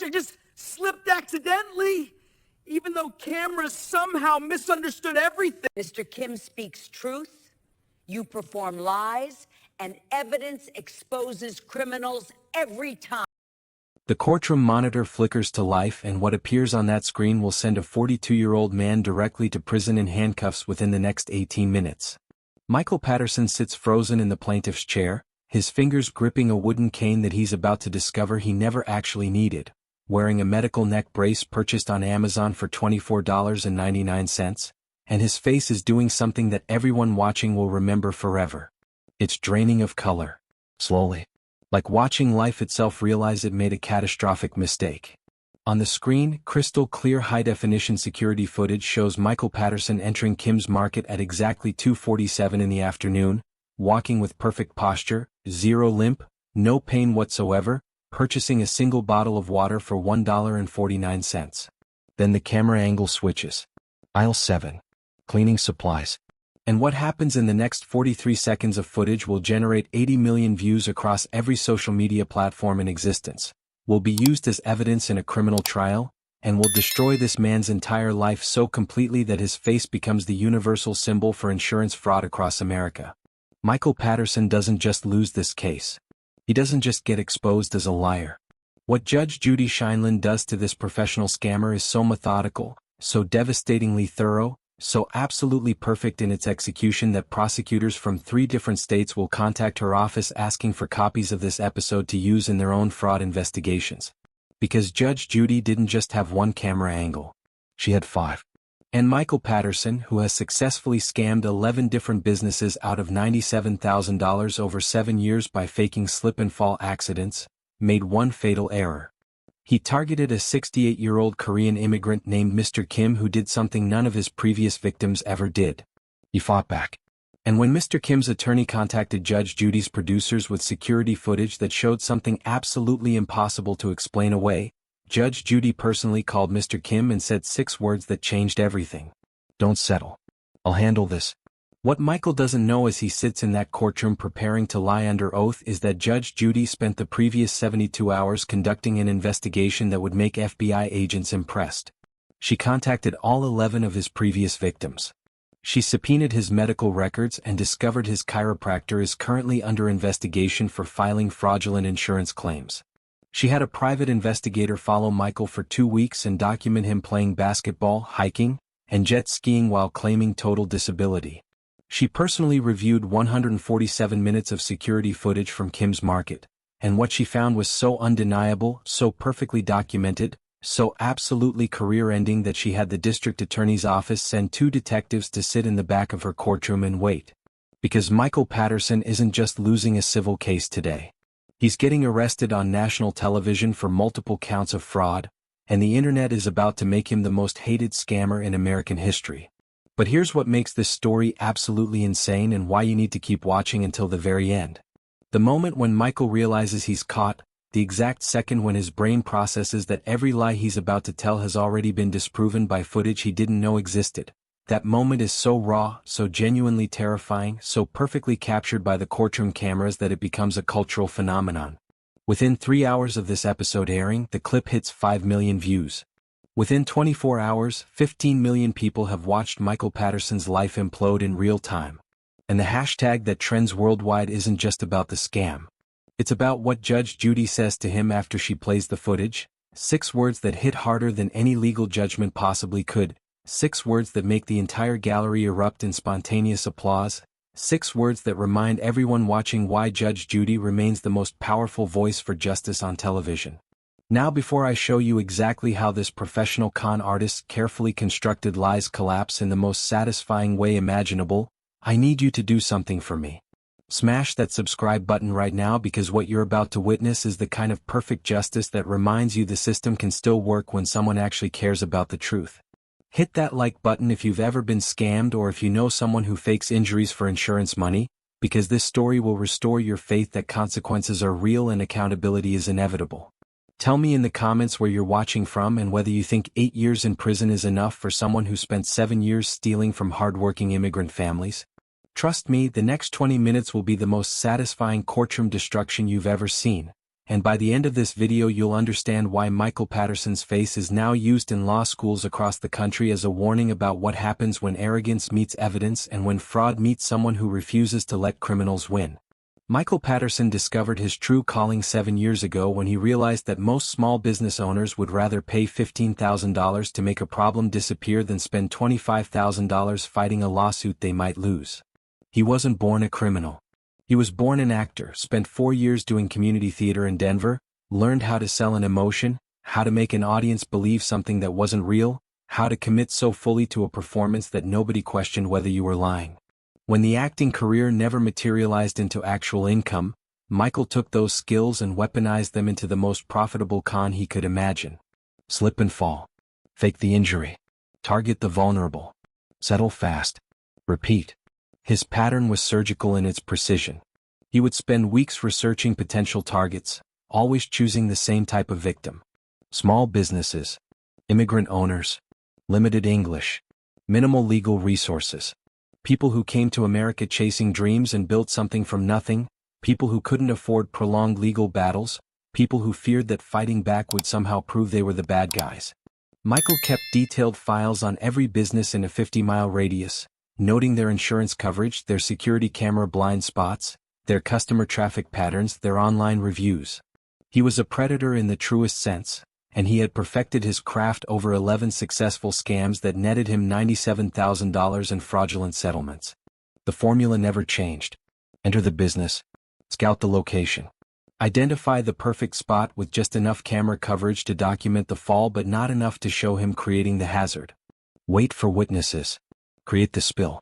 Judge, I just slipped accidentally, even though cameras somehow misunderstood everything. Mr. Kim speaks truth, you perform lies, and evidence exposes criminals every time. The courtroom monitor flickers to life, and what appears on that screen will send a 42-year-old man directly to prison in handcuffs within the next 18 minutes. Michael Patterson sits frozen in the plaintiff's chair, his fingers gripping a wooden cane that he's about to discover he never actually needed, wearing a medical neck brace purchased on Amazon for $24.99, and his face is doing something that everyone watching will remember forever. It's draining of color. Slowly. Like watching life itself realize it made a catastrophic mistake. On the screen, crystal clear high-definition security footage shows Michael Patterson entering Kim's Market at exactly 2:47 in the afternoon, walking with perfect posture, zero limp, no pain whatsoever, purchasing a single bottle of water for $1.49. Then the camera angle switches. Aisle 7. Cleaning supplies. And what happens in the next 43 seconds of footage will generate 80 million views across every social media platform in existence, will be used as evidence in a criminal trial, and will destroy this man's entire life so completely that his face becomes the universal symbol for insurance fraud across America. Michael Patterson doesn't just lose this case. He doesn't just get exposed as a liar. What Judge Judy Sheindlin does to this professional scammer is so methodical, so devastatingly thorough, so absolutely perfect in its execution that prosecutors from 3 different states will contact her office asking for copies of this episode to use in their own fraud investigations. Because Judge Judy didn't just have one camera angle. She had 5. And Michael Patterson, who has successfully scammed 11 different businesses out of $97,000 over 7 years by faking slip and fall accidents, made one fatal error. He targeted a 68-year-old Korean immigrant named Mr. Kim who did something none of his previous victims ever did. He fought back. And when Mr. Kim's attorney contacted Judge Judy's producers with security footage that showed something absolutely impossible to explain away, Judge Judy personally called Mr. Kim and said 6 words that changed everything. Don't settle. I'll handle this. What Michael doesn't know as he sits in that courtroom preparing to lie under oath is that Judge Judy spent the previous 72 hours conducting an investigation that would make FBI agents impressed. She contacted all 11 of his previous victims. She subpoenaed his medical records and discovered his chiropractor is currently under investigation for filing fraudulent insurance claims. She had a private investigator follow Michael for 2 weeks and document him playing basketball, hiking, and jet skiing while claiming total disability. She personally reviewed 147 minutes of security footage from Kim's Market, and what she found was so undeniable, so perfectly documented, so absolutely career-ending that she had the district attorney's office send 2 detectives to sit in the back of her courtroom and wait. Because Michael Patterson isn't just losing a civil case today. He's getting arrested on national television for multiple counts of fraud, and the internet is about to make him the most hated scammer in American history. But here's what makes this story absolutely insane and why you need to keep watching until the very end. The moment when Michael realizes he's caught, the exact second when his brain processes that every lie he's about to tell has already been disproven by footage he didn't know existed. That moment is so raw, so genuinely terrifying, so perfectly captured by the courtroom cameras that it becomes a cultural phenomenon. Within 3 hours of this episode airing, the clip hits 5 million views. Within 24 hours, 15 million people have watched Michael Patterson's life implode in real time. And the hashtag that trends worldwide isn't just about the scam. It's about what Judge Judy says to him after she plays the footage. 6 words that hit harder than any legal judgment possibly could. 6 words that make the entire gallery erupt in spontaneous applause. 6 words that remind everyone watching why Judge Judy remains the most powerful voice for justice on television. Now, before I show you exactly how this professional con artist's carefully constructed lies collapse in the most satisfying way imaginable, I need you to do something for me. Smash that subscribe button right now, because what you're about to witness is the kind of perfect justice that reminds you the system can still work when someone actually cares about the truth. Hit that like button if you've ever been scammed or if you know someone who fakes injuries for insurance money, because this story will restore your faith that consequences are real and accountability is inevitable. Tell me in the comments where you're watching from and whether you think 8 years in prison is enough for someone who spent 7 years stealing from hardworking immigrant families. Trust me, the next 20 minutes will be the most satisfying courtroom destruction you've ever seen, and by the end of this video you'll understand why Michael Patterson's face is now used in law schools across the country as a warning about what happens when arrogance meets evidence and when fraud meets someone who refuses to let criminals win. Michael Patterson discovered his true calling 7 years ago when he realized that most small business owners would rather pay $15,000 to make a problem disappear than spend $25,000 fighting a lawsuit they might lose. He wasn't born a criminal. He was born an actor, spent 4 years doing community theater in Denver, learned how to sell an emotion, how to make an audience believe something that wasn't real, how to commit so fully to a performance that nobody questioned whether you were lying. When the acting career never materialized into actual income, Michael took those skills and weaponized them into the most profitable con he could imagine. Slip and fall. Fake the injury. Target the vulnerable. Settle fast. Repeat. His pattern was surgical in its precision. He would spend weeks researching potential targets, always choosing the same type of victim. Small businesses. Immigrant owners. Limited English. Minimal legal resources. People who came to America chasing dreams and built something from nothing, people who couldn't afford prolonged legal battles, people who feared that fighting back would somehow prove they were the bad guys. Michael kept detailed files on every business in a 50-mile radius, noting their insurance coverage, their security camera blind spots, their customer traffic patterns, their online reviews. He was a predator in the truest sense, and he had perfected his craft over 11 successful scams that netted him $97,000 in fraudulent settlements. The formula never changed. Enter the business. Scout the location. Identify the perfect spot with just enough camera coverage to document the fall but not enough to show him creating the hazard. Wait for witnesses. Create the spill.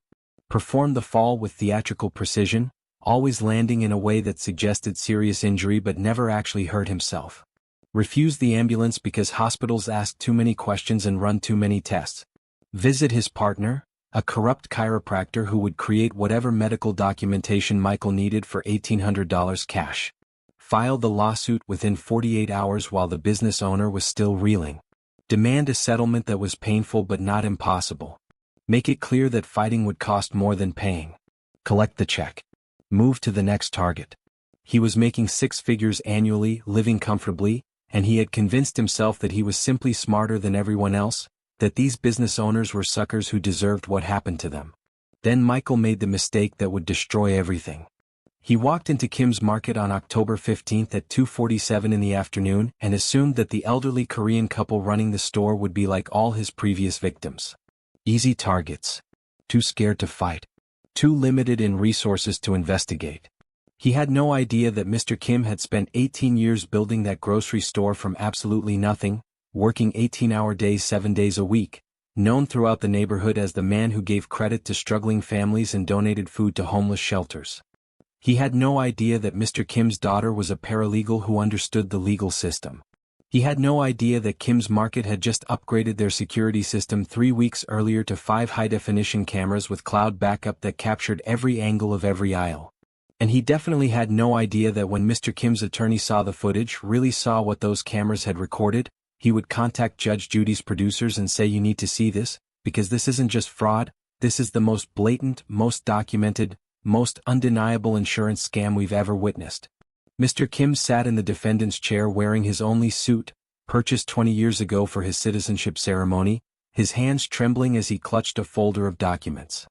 Perform the fall with theatrical precision, always landing in a way that suggested serious injury but never actually hurt himself. Refuse the ambulance because hospitals ask too many questions and run too many tests. Visit his partner, a corrupt chiropractor who would create whatever medical documentation Michael needed for $1,800 cash. File the lawsuit within 48 hours while the business owner was still reeling. Demand a settlement that was painful but not impossible. Make it clear that fighting would cost more than paying. Collect the check. Move to the next target. He was making 6 figures annually, living comfortably, and he had convinced himself that he was simply smarter than everyone else, that these business owners were suckers who deserved what happened to them. Then Michael made the mistake that would destroy everything. He walked into Kim's Market on October 15th at 2:47 in the afternoon and assumed that the elderly Korean couple running the store would be like all his previous victims. Easy targets. Too scared to fight. Too limited in resources to investigate. He had no idea that Mr. Kim had spent 18 years building that grocery store from absolutely nothing, working 18-hour days 7 days a week, known throughout the neighborhood as the man who gave credit to struggling families and donated food to homeless shelters. He had no idea that Mr. Kim's daughter was a paralegal who understood the legal system. He had no idea that Kim's Market had just upgraded their security system 3 weeks earlier to 5 high-definition cameras with cloud backup that captured every angle of every aisle. And he definitely had no idea that when Mr. Kim's attorney saw the footage, really saw what those cameras had recorded, he would contact Judge Judy's producers and say, "You need to see this, because this isn't just fraud, this is the most blatant, most documented, most undeniable insurance scam we've ever witnessed." Mr. Kim sat in the defendant's chair wearing his only suit, purchased 20 years ago for his citizenship ceremony, his hands trembling as he clutched a folder of documents.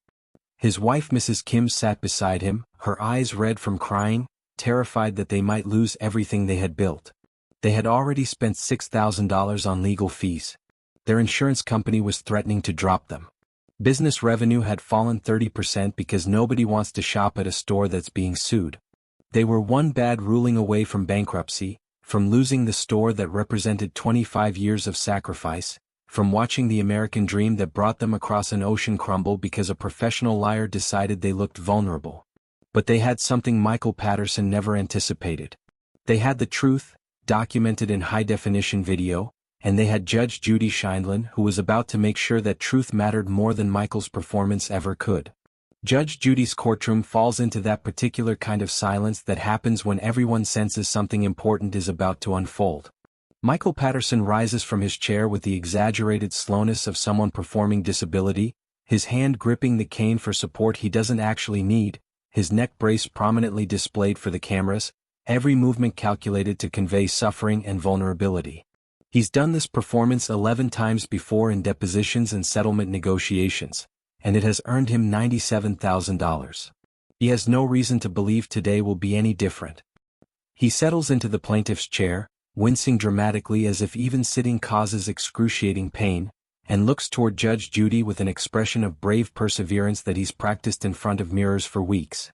His wife Mrs. Kim sat beside him, her eyes red from crying, terrified that they might lose everything they had built. They had already spent $6,000 on legal fees. Their insurance company was threatening to drop them. Business revenue had fallen 30% because nobody wants to shop at a store that's being sued. They were one bad ruling away from bankruptcy, from losing the store that represented 25 years of sacrifice, from watching the American dream that brought them across an ocean crumble because a professional liar decided they looked vulnerable. But they had something Michael Patterson never anticipated. They had the truth, documented in high-definition video, and they had Judge Judy Sheindlin, who was about to make sure that truth mattered more than Michael's performance ever could. Judge Judy's courtroom falls into that particular kind of silence that happens when everyone senses something important is about to unfold. Michael Patterson rises from his chair with the exaggerated slowness of someone performing disability, his hand gripping the cane for support he doesn't actually need, his neck brace prominently displayed for the cameras, every movement calculated to convey suffering and vulnerability. He's done this performance 11 times before in depositions and settlement negotiations, and it has earned him $97,000. He has no reason to believe today will be any different. He settles into the plaintiff's chair, wincing dramatically as if even sitting causes excruciating pain, and looks toward Judge Judy with an expression of brave perseverance that he's practiced in front of mirrors for weeks.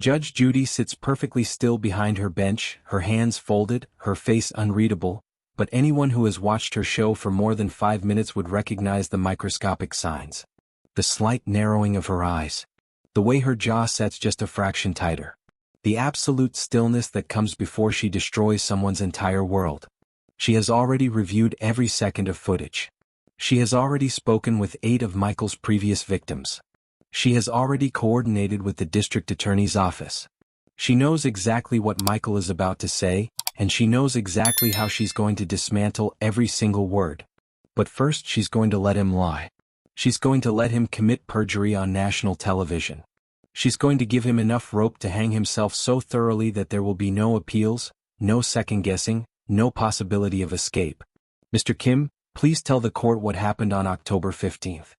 Judge Judy sits perfectly still behind her bench, her hands folded, her face unreadable, but anyone who has watched her show for more than 5 minutes would recognize the microscopic signs. The slight narrowing of her eyes. The way her jaw sets just a fraction tighter. The absolute stillness that comes before she destroys someone's entire world. She has already reviewed every second of footage. She has already spoken with 8 of Michael's previous victims. She has already coordinated with the district attorney's office. She knows exactly what Michael is about to say, and she knows exactly how she's going to dismantle every single word. But first she's going to let him lie. She's going to let him commit perjury on national television. She's going to give him enough rope to hang himself so thoroughly that there will be no appeals, no second-guessing, no possibility of escape. Mr. Kim, please tell the court what happened on October 15th.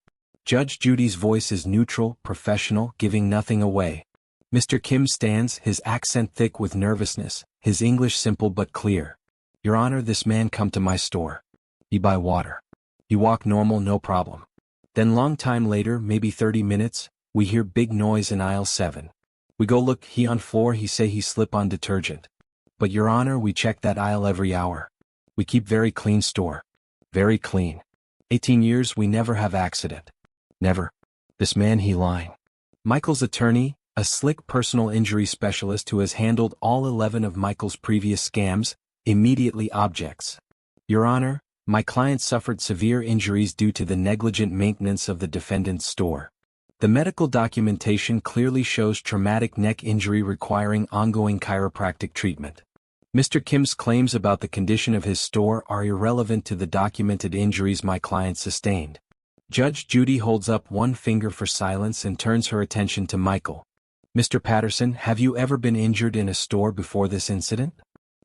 Judge Judy's voice is neutral, professional, giving nothing away. Mr. Kim stands, his accent thick with nervousness, his English simple but clear. Your Honor, this man come to my store. He buy water. He walk normal, no problem. Then long time later, maybe 30 minutes, we hear big noise in aisle 7. We go look, he on floor, he say he slip on detergent. But Your Honor, we check that aisle every hour. We keep very clean store. Very clean. 18 years we never have accident. Never. This man he lying. Michael's attorney, a slick personal injury specialist who has handled all 11 of Michael's previous scams, immediately objects. Your Honor, my client suffered severe injuries due to the negligent maintenance of the defendant's store. The medical documentation clearly shows traumatic neck injury requiring ongoing chiropractic treatment. Mr. Kim's claims about the condition of his store are irrelevant to the documented injuries my client sustained. Judge Judy holds up one finger for silence and turns her attention to Michael. Mr. Patterson, have you ever been injured in a store before this incident?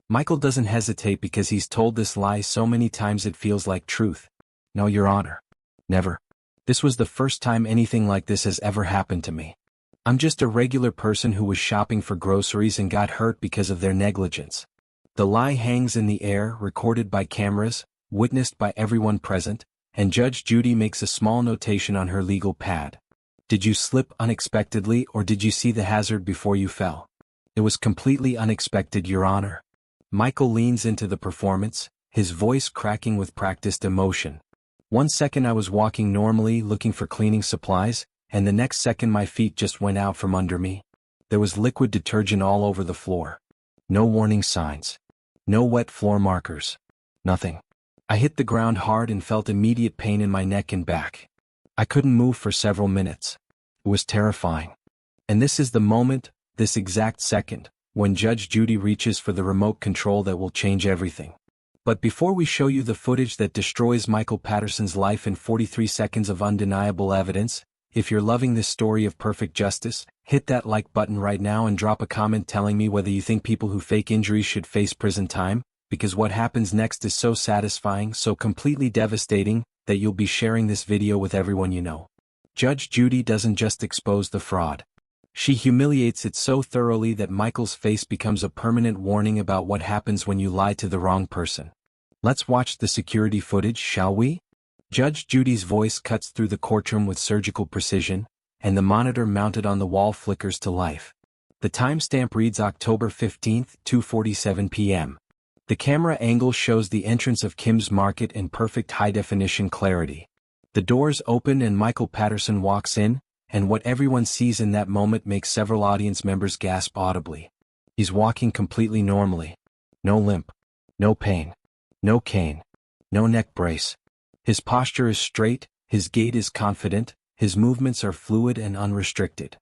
Michael doesn't hesitate because he's told this lie so many times it feels like truth. No, Your Honor. Never. This was the first time anything like this has ever happened to me. I'm just a regular person who was shopping for groceries and got hurt because of their negligence. The lie hangs in the air, recorded by cameras, witnessed by everyone present, and Judge Judy makes a small notation on her legal pad. Did you slip unexpectedly or did you see the hazard before you fell? It was completely unexpected, Your Honor. Michael leans into the performance, his voice cracking with practiced emotion. 1 second I was walking normally looking for cleaning supplies, and the next second my feet just went out from under me. There was liquid detergent all over the floor. No warning signs. No wet floor markers. Nothing. I hit the ground hard and felt immediate pain in my neck and back. I couldn't move for several minutes. It was terrifying. And this is the moment, this exact second, when Judge Judy reaches for the remote control that will change everything. But before we show you the footage that destroys Michael Patterson's life in 43 seconds of undeniable evidence, if you're loving this story of perfect justice, hit that like button right now and drop a comment telling me whether you think people who fake injuries should face prison time, because what happens next is so satisfying, so completely devastating, that you'll be sharing this video with everyone you know. Judge Judy doesn't just expose the fraud. She humiliates it so thoroughly that Michael's face becomes a permanent warning about what happens when you lie to the wrong person. Let's watch the security footage, shall we? Judge Judy's voice cuts through the courtroom with surgical precision, and the monitor mounted on the wall flickers to life. The timestamp reads October 15th, 2:47 p.m. The camera angle shows the entrance of Kim's Market in perfect high-definition clarity. The doors open and Michael Patterson walks in, and what everyone sees in that moment makes several audience members gasp audibly. He's walking completely normally. No limp. No pain. No cane. No neck brace. His posture is straight, his gait is confident, his movements are fluid and unrestricted.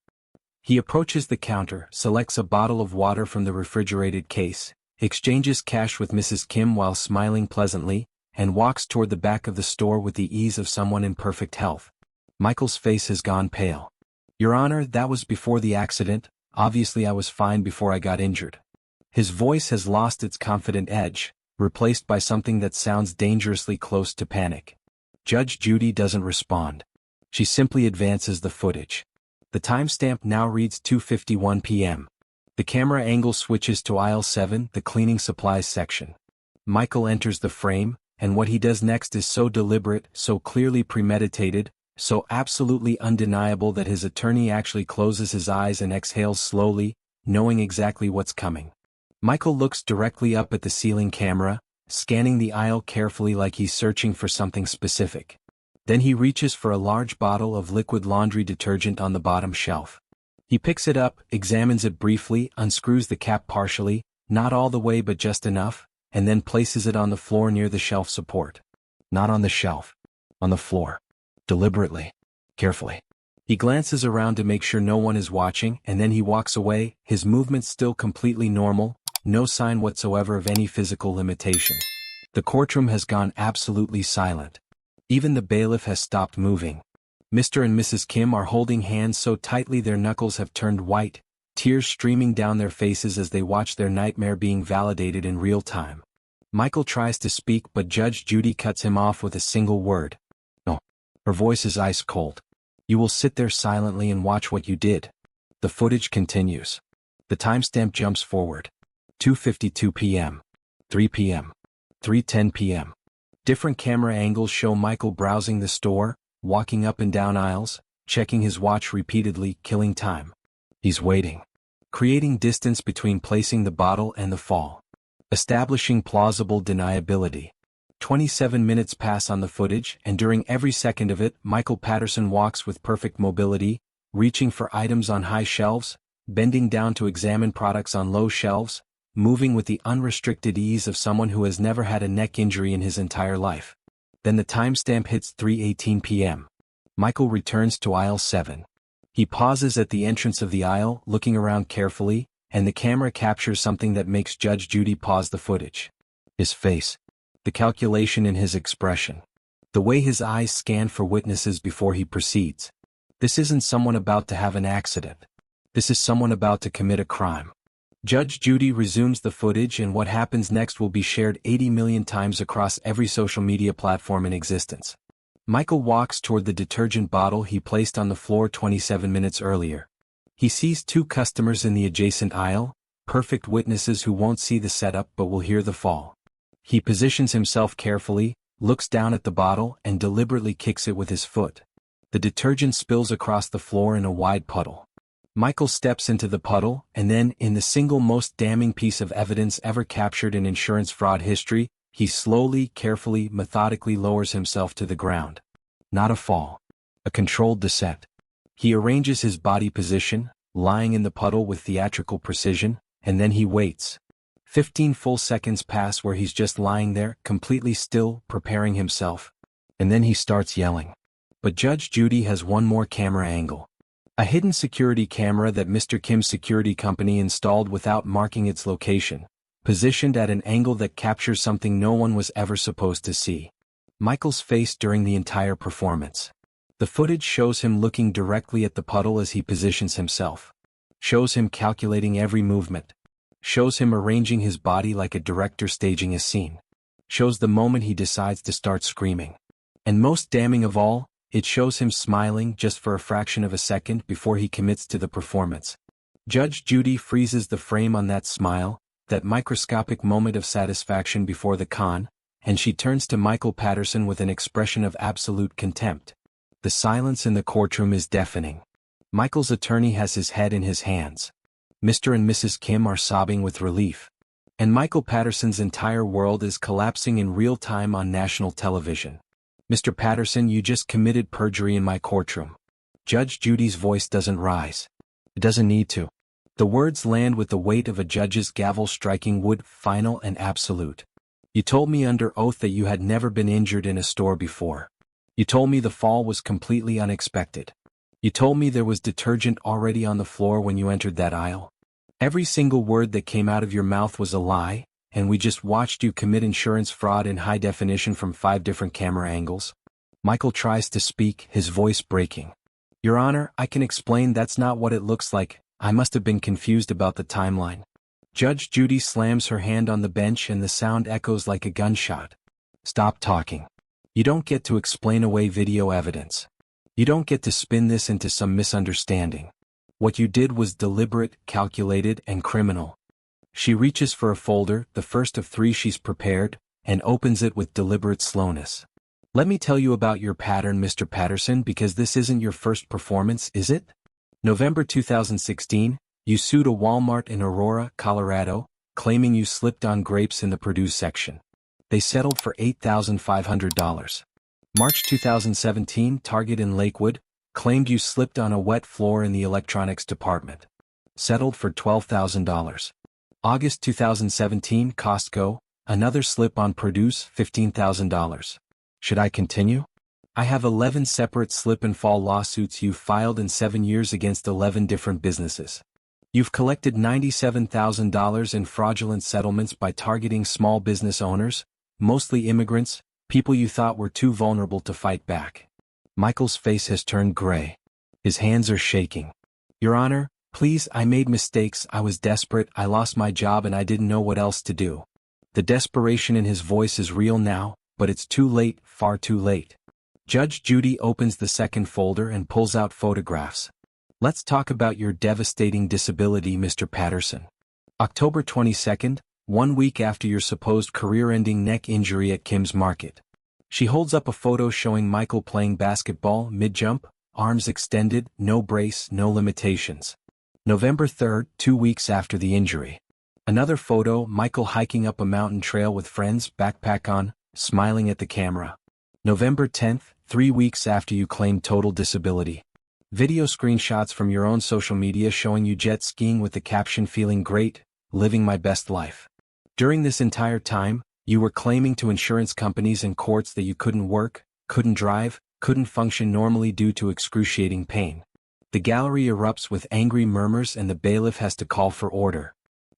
He approaches the counter, selects a bottle of water from the refrigerated case, exchanges cash with Mrs. Kim while smiling pleasantly, and walks toward the back of the store with the ease of someone in perfect health. Michael's face has gone pale. Your Honor, that was before the accident. Obviously I was fine before I got injured. His voice has lost its confident edge, replaced by something that sounds dangerously close to panic. Judge Judy doesn't respond. She simply advances the footage. The timestamp now reads 2:51 p.m. The camera angle switches to aisle 7, the cleaning supplies section. Michael enters the frame, and what he does next is so deliberate, so clearly premeditated, so absolutely undeniable that his attorney actually closes his eyes and exhales slowly, knowing exactly what's coming. Michael looks directly up at the ceiling camera, scanning the aisle carefully like he's searching for something specific. Then he reaches for a large bottle of liquid laundry detergent on the bottom shelf. He picks it up, examines it briefly, unscrews the cap partially, not all the way but just enough, and then places it on the floor near the shelf support. Not on the shelf. On the floor. Deliberately. Carefully. He glances around to make sure no one is watching, and then he walks away, his movements still completely normal, no sign whatsoever of any physical limitation. The courtroom has gone absolutely silent. Even the bailiff has stopped moving. Mr. and Mrs. Kim are holding hands so tightly their knuckles have turned white, tears streaming down their faces as they watch their nightmare being validated in real time. Michael tries to speak but Judge Judy cuts him off with a single word. No. Her voice is ice cold. You will sit there silently and watch what you did. The footage continues. The timestamp jumps forward. 2:52 p.m. 3 p.m. 3:10 p.m. Different camera angles show Michael browsing the store, walking up and down aisles, checking his watch repeatedly, killing time. He's waiting. Creating distance between placing the bottle and the fall. Establishing plausible deniability. 27 minutes pass on the footage, and during every second of it, Michael Patterson walks with perfect mobility, reaching for items on high shelves, bending down to examine products on low shelves, moving with the unrestricted ease of someone who has never had a neck injury in his entire life. Then the timestamp hits 3:18 p.m. Michael returns to aisle 7. He pauses at the entrance of the aisle, looking around carefully, and the camera captures something that makes Judge Judy pause the footage. His face. The calculation in his expression. The way his eyes scan for witnesses before he proceeds. This isn't someone about to have an accident. This is someone about to commit a crime. Judge Judy resumes the footage, and what happens next will be shared 80 million times across every social media platform in existence. Michael walks toward the detergent bottle he placed on the floor 27 minutes earlier. He sees two customers in the adjacent aisle, perfect witnesses who won't see the setup but will hear the fall. He positions himself carefully, looks down at the bottle, and deliberately kicks it with his foot. The detergent spills across the floor in a wide puddle. Michael steps into the puddle, and then, in the single most damning piece of evidence ever captured in insurance fraud history, he slowly, carefully, methodically lowers himself to the ground. Not a fall. A controlled descent. He arranges his body position, lying in the puddle with theatrical precision, and then he waits. 15 full seconds pass where he's just lying there, completely still, preparing himself. And then he starts yelling. But Judge Judy has one more camera angle. A hidden security camera that Mr. Kim's security company installed without marking its location, positioned at an angle that captures something no one was ever supposed to see. Michael's face during the entire performance. The footage shows him looking directly at the puddle as he positions himself. Shows him calculating every movement. Shows him arranging his body like a director staging a scene. Shows the moment he decides to start screaming. And most damning of all, it shows him smiling just for a fraction of a second before he commits to the performance. Judge Judy freezes the frame on that smile, that microscopic moment of satisfaction before the con, and she turns to Michael Patterson with an expression of absolute contempt. The silence in the courtroom is deafening. Michael's attorney has his head in his hands. Mr. and Mrs. Kim are sobbing with relief. And Michael Patterson's entire world is collapsing in real time on national television. Mr. Patterson, you just committed perjury in my courtroom. Judge Judy's voice doesn't rise. It doesn't need to. The words land with the weight of a judge's gavel striking wood, final and absolute. You told me under oath that you had never been injured in a store before. You told me the fall was completely unexpected. You told me there was detergent already on the floor when you entered that aisle. Every single word that came out of your mouth was a lie, and we just watched you commit insurance fraud in high definition from 5 different camera angles. Michael tries to speak, his voice breaking. Your Honor, I can explain that's not what it looks like. I must have been confused about the timeline. Judge Judy slams her hand on the bench and the sound echoes like a gunshot. Stop talking. You don't get to explain away video evidence. You don't get to spin this into some misunderstanding. What you did was deliberate, calculated, and criminal. She reaches for a folder, the first of 3 she's prepared, and opens it with deliberate slowness. Let me tell you about your pattern, Mr. Patterson, because this isn't your first performance, is it? November 2016, you sued a Walmart in Aurora, Colorado, claiming you slipped on grapes in the produce section. They settled for $8,500. March 2017, Target in Lakewood, claimed you slipped on a wet floor in the electronics department. Settled for $12,000. August 2017, Costco, another slip on produce, $15,000. Should I continue? I have 11 separate slip and fall lawsuits you've filed in 7 years against 11 different businesses. You've collected $97,000 in fraudulent settlements by targeting small business owners, mostly immigrants, people you thought were too vulnerable to fight back. Michael's face has turned gray. His hands are shaking. Your Honor, please, I made mistakes, I was desperate, I lost my job and I didn't know what else to do. The desperation in his voice is real now, but it's too late, far too late. Judge Judy opens the second folder and pulls out photographs. Let's talk about your devastating disability, Mr. Patterson. October 22nd, 1 week after your supposed career-ending neck injury at Kim's Market. She holds up a photo showing Michael playing basketball, mid-jump, arms extended, no brace, no limitations. November 3rd, 2 weeks after the injury. Another photo, Michael hiking up a mountain trail with friends, backpack on, smiling at the camera. November 10th, 3 weeks after you claimed total disability. Video screenshots from your own social media showing you jet skiing with the caption "Feeling great, living my best life." During this entire time, you were claiming to insurance companies and courts that you couldn't work, couldn't drive, couldn't function normally due to excruciating pain. The gallery erupts with angry murmurs and the bailiff has to call for order.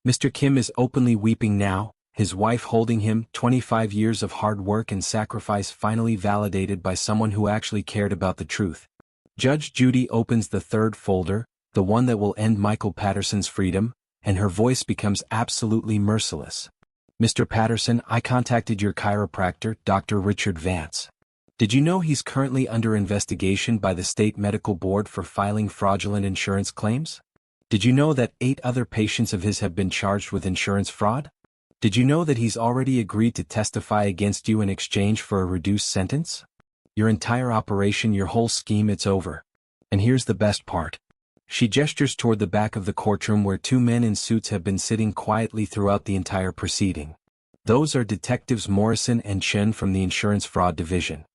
Mr. Kim is openly weeping now, his wife holding him, 25 years of hard work and sacrifice finally validated by someone who actually cared about the truth. Judge Judy opens the third folder, the one that will end Michael Patterson's freedom, and her voice becomes absolutely merciless. Mr. Patterson, I contacted your chiropractor, Dr. Richard Vance. Did you know he's currently under investigation by the State Medical Board for filing fraudulent insurance claims? Did you know that 8 other patients of his have been charged with insurance fraud? Did you know that he's already agreed to testify against you in exchange for a reduced sentence? Your entire operation, your whole scheme, it's over. And here's the best part. She gestures toward the back of the courtroom where 2 men in suits have been sitting quietly throughout the entire proceeding. Those are Detectives Morrison and Chen from the Insurance Fraud Division.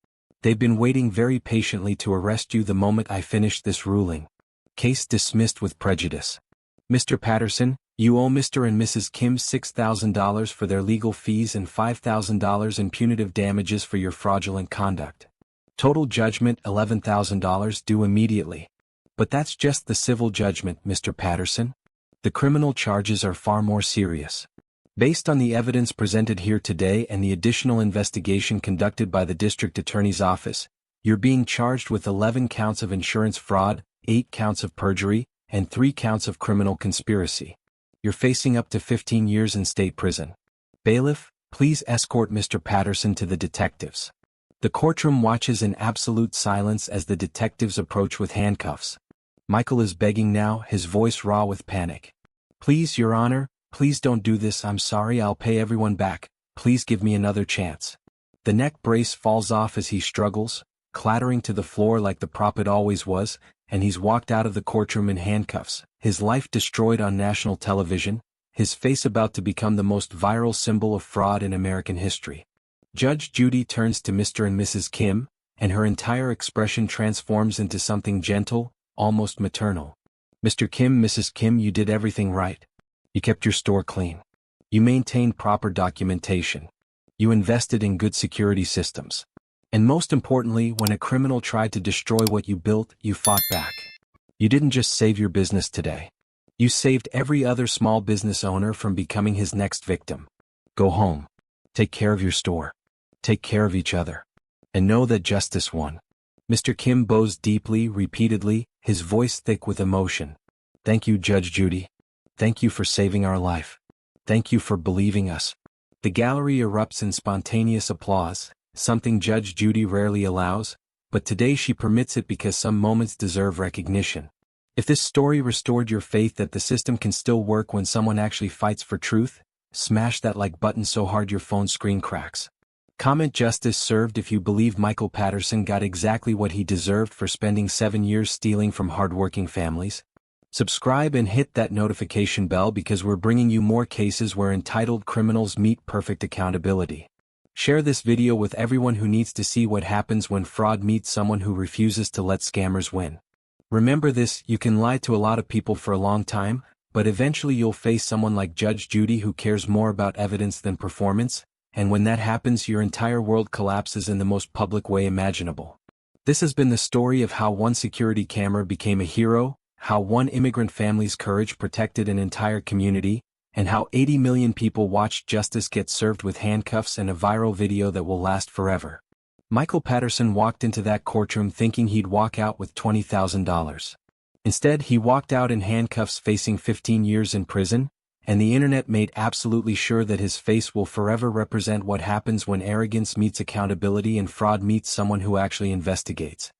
They've been waiting very patiently to arrest you the moment I finished this ruling. Case dismissed with prejudice. Mr. Patterson, you owe Mr. and Mrs. Kim $6,000 for their legal fees and $5,000 in punitive damages for your fraudulent conduct. Total judgment $11,000 due immediately. But that's just the civil judgment, Mr. Patterson. The criminal charges are far more serious. Based on the evidence presented here today and the additional investigation conducted by the District Attorney's Office, you're being charged with 11 counts of insurance fraud, 8 counts of perjury, and 3 counts of criminal conspiracy. You're facing up to 15 years in state prison. Bailiff, please escort Mr. Patterson to the detectives. The courtroom watches in absolute silence as the detectives approach with handcuffs. Michael is begging now, his voice raw with panic. Please, Your Honor, please don't do this, I'm sorry, I'll pay everyone back, please give me another chance. The neck brace falls off as he struggles, clattering to the floor like the prop it always was, and he's walked out of the courtroom in handcuffs, his life destroyed on national television, his face about to become the most viral symbol of fraud in American history. Judge Judy turns to Mr. and Mrs. Kim, and her entire expression transforms into something gentle, almost maternal. Mr. Kim, Mrs. Kim, you did everything right. You kept your store clean. You maintained proper documentation. You invested in good security systems. And most importantly, when a criminal tried to destroy what you built, you fought back. You didn't just save your business today. You saved every other small business owner from becoming his next victim. Go home. Take care of your store. Take care of each other. And know that justice won. Mr. Kim bows deeply, repeatedly, his voice thick with emotion. Thank you, Judge Judy. Thank you for saving our life. Thank you for believing us. The gallery erupts in spontaneous applause, something Judge Judy rarely allows, but today she permits it because some moments deserve recognition. If this story restored your faith that the system can still work when someone actually fights for truth, smash that like button so hard your phone screen cracks. Comment justice served if you believe Michael Patterson got exactly what he deserved for spending 7 years stealing from hardworking families. Subscribe and hit that notification bell because we're bringing you more cases where entitled criminals meet perfect accountability. Share this video with everyone who needs to see what happens when fraud meets someone who refuses to let scammers win. Remember this, you can lie to a lot of people for a long time, but eventually you'll face someone like Judge Judy who cares more about evidence than performance, and when that happens your entire world collapses in the most public way imaginable. This has been the story of how one security camera became a hero, how one immigrant family's courage protected an entire community, and how 80 million people watched justice get served with handcuffs and a viral video that will last forever. Michael Patterson walked into that courtroom thinking he'd walk out with $20,000. Instead, he walked out in handcuffs facing 15 years in prison, and the internet made absolutely sure that his face will forever represent what happens when arrogance meets accountability and fraud meets someone who actually investigates.